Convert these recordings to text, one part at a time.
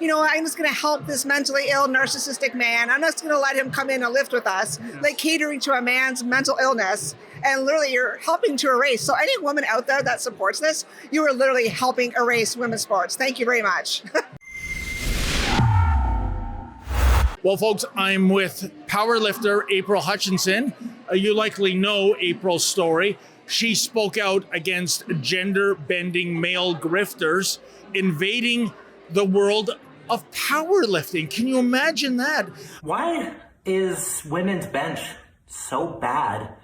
I'm just going to help this mentally ill, narcissistic man. I'm just going to let him come in and lift with us, like catering to a man's mental illness. And literally, you're helping to erase. So any woman out there that supports this, you are literally helping erase women's sports. Thank you very much. Well, folks, I'm with powerlifter April Hutchinson. You likely know April's story. She spoke out against gender-bending male grifters invading the world of powerlifting. Can you imagine that? Why is women's bench so bad?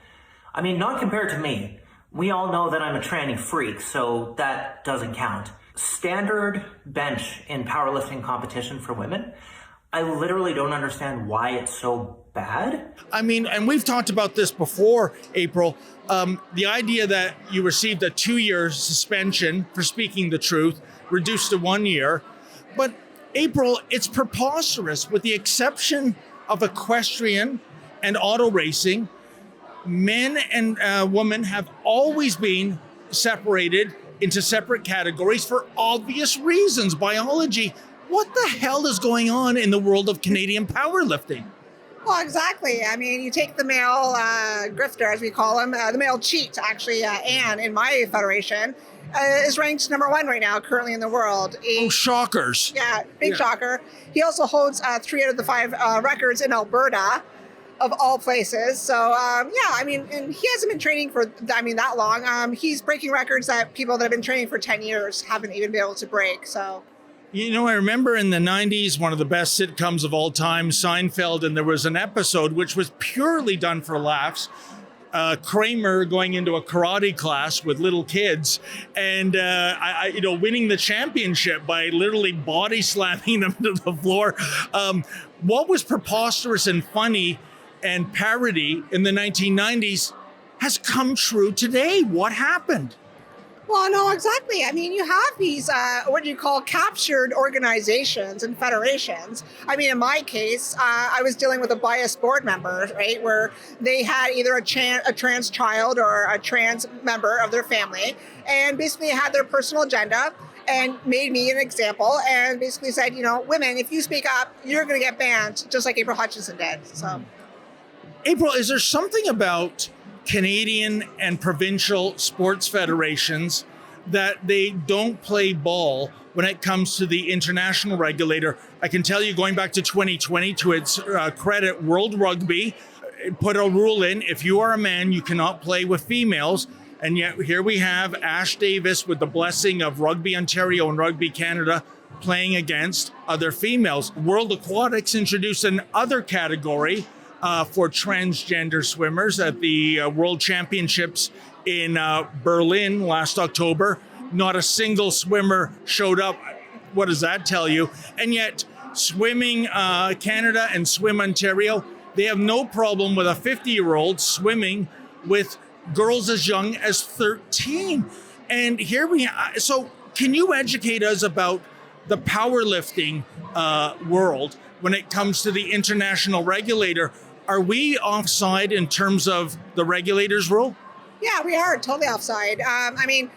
I mean, not compared to me. We all know that I'm a tranny freak, so that doesn't count. Standard bench in powerlifting competition for women, I literally don't understand why it's so bad. I mean, and we've talked about this before, April. The idea that you received a 2-year suspension for speaking the truth, reduced to 1 year. But April, it's preposterous. With the exception of equestrian and auto racing, men and women have always been separated into separate categories for obvious reasons. Biology. What the hell is going on in the world of Canadian powerlifting? Well, exactly. I mean, you take the male grifter, as we call him, the male cheat, actually, Anne, in my federation, is ranked #1 right now, currently in the world. Shockers. Yeah, big shocker. He also holds 3 out of the 5 records in Alberta, of all places. So, I mean, and he hasn't been training for, that long. He's breaking records that people that have been training for 10 years haven't even been able to break, so... I remember in the 90s, one of the best sitcoms of all time, Seinfeld, and there was an episode which was purely done for laughs. Kramer going into a karate class with little kids and, winning the championship by literally body slamming them to the floor. What was preposterous and funny and parody in the 1990s has come true today. What happened? Well, no, exactly. I mean, you have these, captured organizations and federations. I mean, in my case, I was dealing with a biased board member, right, where they had either a trans child or a trans member of their family, and basically had their personal agenda and made me an example and basically said, women, if you speak up, you're going to get banned, just like April Hutchinson did. So, April, is there something about Canadian and provincial sports federations that they don't play ball when it comes to the international regulator? I can tell you, going back to 2020, to its credit, World Rugby put a rule in: if you are a man, you cannot play with females. And yet here we have Ash Davis, with the blessing of Rugby Ontario and Rugby Canada, playing against other females. World Aquatics introduced an other category for transgender swimmers at the World Championships in Berlin last October. Not a single swimmer showed up. What does that tell you? And yet, Swimming Canada and Swim Ontario, they have no problem with a 50-year-old swimming with girls as young as 13. And here we are. So can you educate us about the powerlifting world when it comes to the international regulator? Are we offside in terms of the regulator's rule? Yeah, we are totally offside. I mean,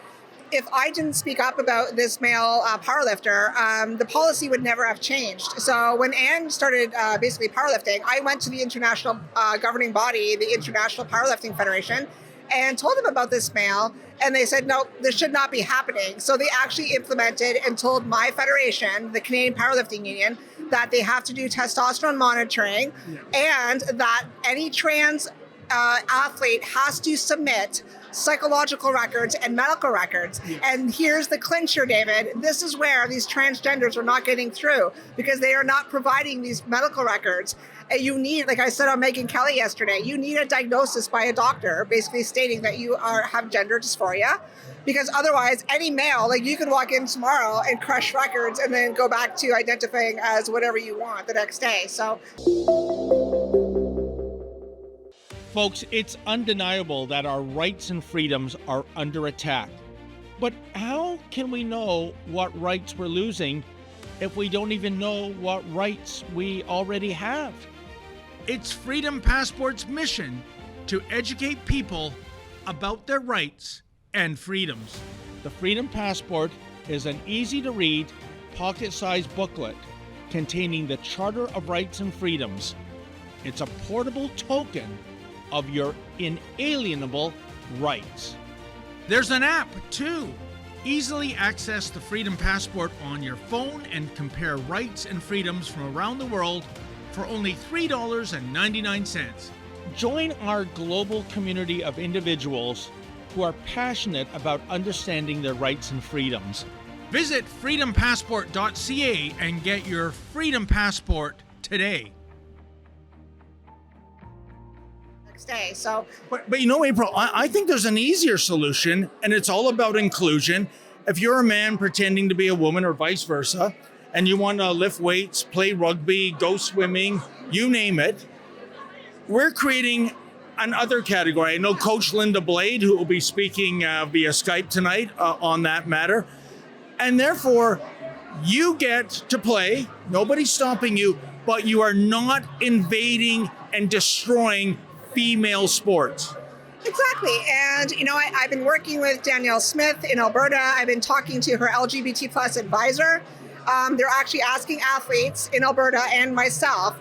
if I didn't speak up about this male powerlifter, the policy would never have changed. So when Anne started basically powerlifting, I went to the international governing body, the International Powerlifting Federation, and told them about this male. And they said, no, this should not be happening. So they actually implemented and told my federation, the Canadian Powerlifting Union, that they have to do testosterone monitoring and that any trans athlete has to submit psychological records and medical records. And here's the clincher, David. This is where these transgenders are not getting through, because they are not providing these medical records. And you need, like I said on Megyn Kelly yesterday, you need a diagnosis by a doctor basically stating that you have gender dysphoria. Because otherwise, any male, like you could walk in tomorrow and crush records and then go back to identifying as whatever you want the next day. So, folks, it's undeniable that our rights and freedoms are under attack. But how can we know what rights we're losing if we don't even know what rights we already have? It's Freedom Passport's mission to educate people about their rights and freedoms. The Freedom Passport is an easy-to-read, pocket-sized booklet containing the Charter of Rights and Freedoms. It's a portable token of your inalienable rights. There's an app, too. Easily access the Freedom Passport on your phone and compare rights and freedoms from around the world for only $3.99. Join our global community of individuals who are passionate about understanding their rights and freedoms. Visit freedompassport.ca and get your Freedom Passport today. Next day. So, But you know, April, I think there's an easier solution, and it's all about inclusion. If you're a man pretending to be a woman or vice versa, and you want to lift weights, play rugby, go swimming, you name it, we're creating another category. I know Coach Linda Blade, who will be speaking via Skype tonight on that matter. And therefore, you get to play. Nobody's stopping you, but you are not invading and destroying female sports. exactly. And, you know, I've been working with Danielle Smith in Alberta. I've been talking to her LGBT plus advisor. They're actually asking athletes in Alberta and myself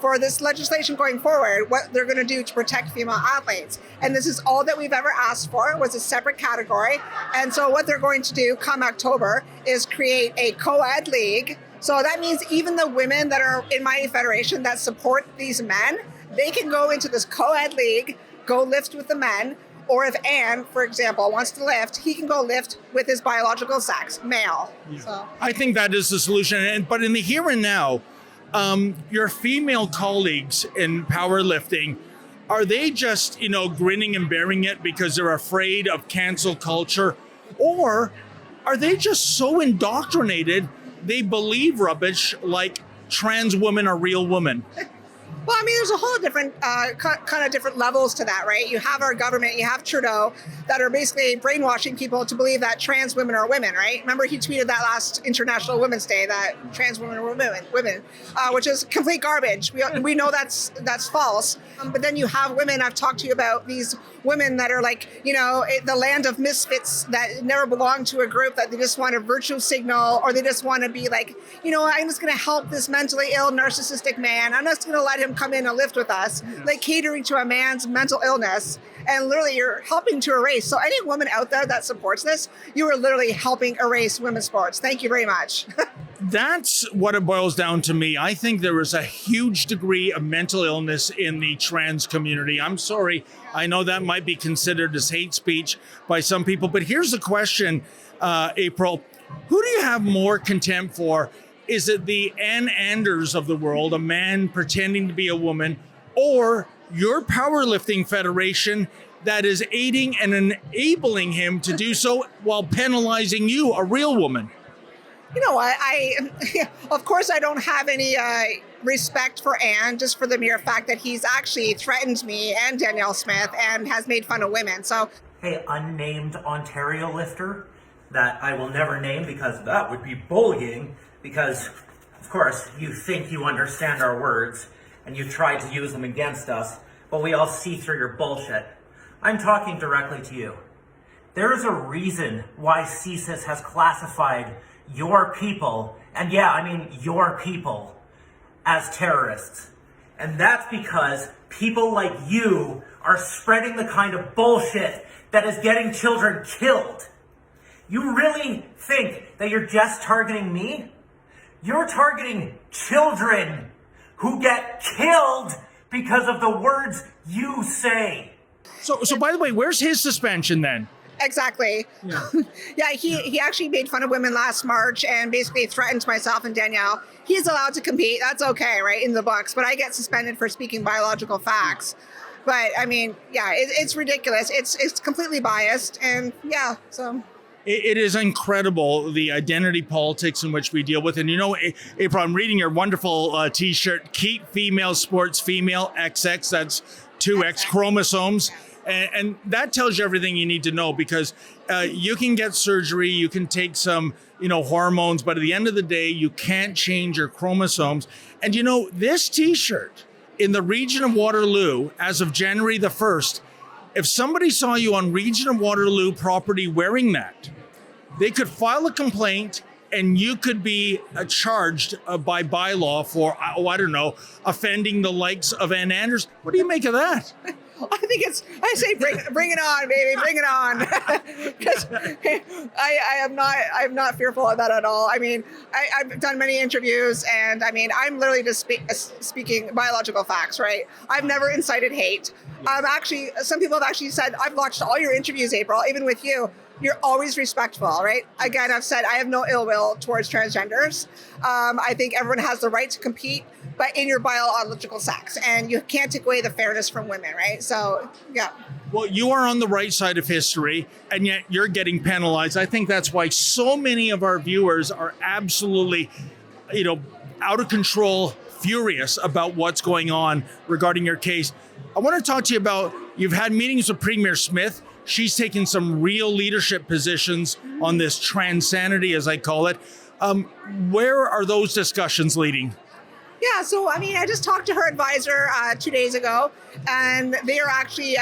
for this legislation going forward, what they're going to do to protect female athletes. And this is all that we've ever asked for, was a separate category. And so what they're going to do come October is create a co-ed league. So that means even the women that are in my federation that support these men, they can go into this co-ed league, go lift with the men. Or if Anne, for example, wants to lift, he can go lift with his biological sex, male. Yeah. So I think that is the solution. But in the here and now, your female colleagues in powerlifting, are they just, grinning and bearing it because they're afraid of cancel culture? Or are they just so indoctrinated they believe rubbish like trans women are real women? Well, I mean, there's a whole different kind of different levels to that, right? You have our government, you have Trudeau that are basically brainwashing people to believe that trans women are women, right? Remember, he tweeted that last International Women's Day that trans women were women, which is complete garbage. We know that's false. But then you have women, I've talked to you about these women that are like, the land of misfits that never belong to a group, that they just want a virtue signal, or they just want to be like, I'm just going to help this mentally ill, narcissistic man. I'm just going to let him come in and lift with us, like catering to a man's mental illness. And literally you're helping to erase. So any woman out there that supports this, you are literally helping erase women's sports. Thank you very much. That's what it boils down to me. I think there is a huge degree of mental illness in the trans community. I'm sorry. I know that might be considered as hate speech by some people, but here's the question, April. Who do you have more contempt for? Is it the Ann Anders of the world, a man pretending to be a woman, or your powerlifting federation that is aiding and enabling him to do so while penalizing you, a real woman? You know what? Of course, I don't have any respect for Ann, just for the mere fact that he's actually threatened me and Danielle Smith and has made fun of women. So, hey, unnamed Ontario lifter that I will never name because that would be bullying. Because, of course, you think you understand our words and you try to use them against us, but we all see through your bullshit. I'm talking directly to you. There is a reason why CSIS has classified your people, and yeah, I mean your people, as terrorists. And that's because people like you are spreading the kind of bullshit that is getting children killed. You really think that you're just targeting me? You're targeting children who get killed because of the words you say. So by the way, where's his suspension then? Exactly. Yeah. Yeah, he actually made fun of women last March and basically threatened myself and Danielle. He's allowed to compete. That's okay, right, in the books. But I get suspended for speaking biological facts. But, I mean, yeah, it's ridiculous. It's completely biased. And, yeah, so... It is incredible, the identity politics in which we deal with. And April, I'm reading your wonderful T-shirt, Keep Female Sports Female XX. That's 2X chromosomes. And that tells you everything you need to know, because you can get surgery, you can take some, hormones, but at the end of the day, you can't change your chromosomes. And this T-shirt in the region of Waterloo, as of January the 1st, if somebody saw you on region of Waterloo property wearing that, they could file a complaint and you could be charged by bylaw for, I don't know, offending the likes of Ann Anders. What do you make of that? I say bring it on, baby, bring it on. Because I'm not fearful of that at all. I mean, I've done many interviews, and I mean, I'm literally just speaking biological facts, right? I've never incited hate. Actually, some people have actually said, I've watched all your interviews, April, even with you. You're always respectful, right? Again, I've said I have no ill will towards transgenders. I think everyone has the right to compete, but in your biological sex, and you can't take away the fairness from women, right? So, yeah. Well, you are on the right side of history, and yet you're getting penalized. I think that's why so many of our viewers are absolutely, out of control, furious about what's going on regarding your case. I want to talk to you about, you've had meetings with Premier Smith. She's taken some real leadership positions on this transanity, as I call it. Where are those discussions leading? Yeah, so I mean, I just talked to her advisor 2 days ago, and they are actually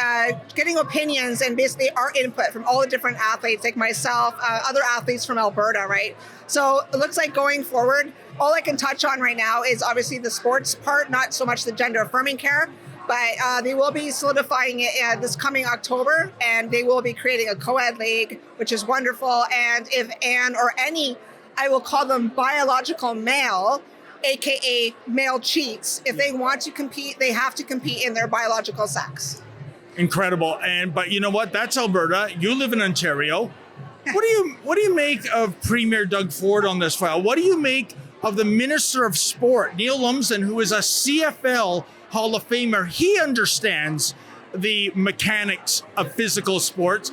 getting opinions and basically our input from all the different athletes, like myself, other athletes from Alberta, right? So it looks like going forward, all I can touch on right now is obviously the sports part, not so much the gender affirming care. But they will be solidifying it this coming October, and they will be creating a co-ed league, which is wonderful. And if Anne or any, I will call them biological male, aka male cheats, if they want to compete, they have to compete in their biological sex. Incredible. But you know what? That's Alberta. You live in Ontario. What do you make of Premier Doug Ford on this file? What do you make of the Minister of Sport, Neil Lumsden, who is a CFL Hall of Famer? He understands the mechanics of physical sports.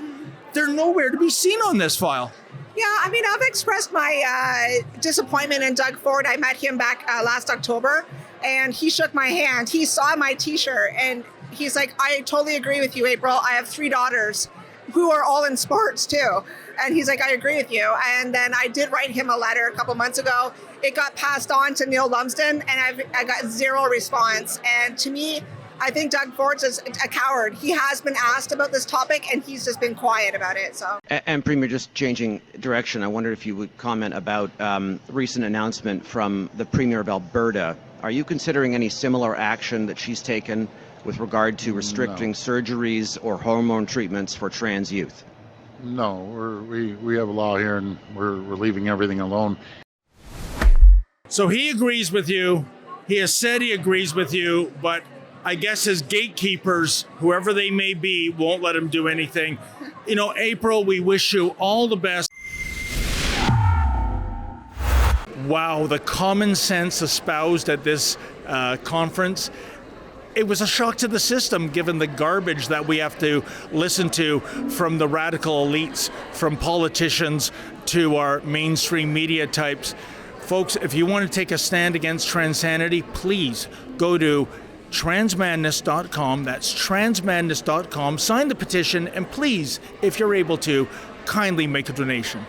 They're nowhere to be seen on this file. Yeah, I mean, I've expressed my disappointment in Doug Ford. I met him back last October, and he shook my hand. He saw my T-shirt, and he's like, I totally agree with you, April. I have 3 daughters who are all in sports too. And he's like, I agree with you. And then I did write him a letter a couple months ago. It got passed on to Neil Lumsden, and I got 0 response. And to me, I think Doug Ford's is a coward. He has been asked about this topic, and he's just been quiet about it. So. And Premier, just changing direction, I wondered if you would comment about recent announcement from the Premier of Alberta. Are you considering any similar action that she's taken with regard to restricting surgeries or hormone treatments for trans youth? No, we have a law here, and we're leaving everything alone. So he agrees with you. He has said he agrees with you, but I guess his gatekeepers, whoever they may be, won't let him do anything. April, we wish you all the best. Wow, the common sense espoused at this conference. It was a shock to the system, given the garbage that we have to listen to from the radical elites, from politicians to our mainstream media types. Folks, if you want to take a stand against transanity, please go to transmadness.com. That's transmadness.com. Sign the petition, and please, if you're able to, kindly make a donation.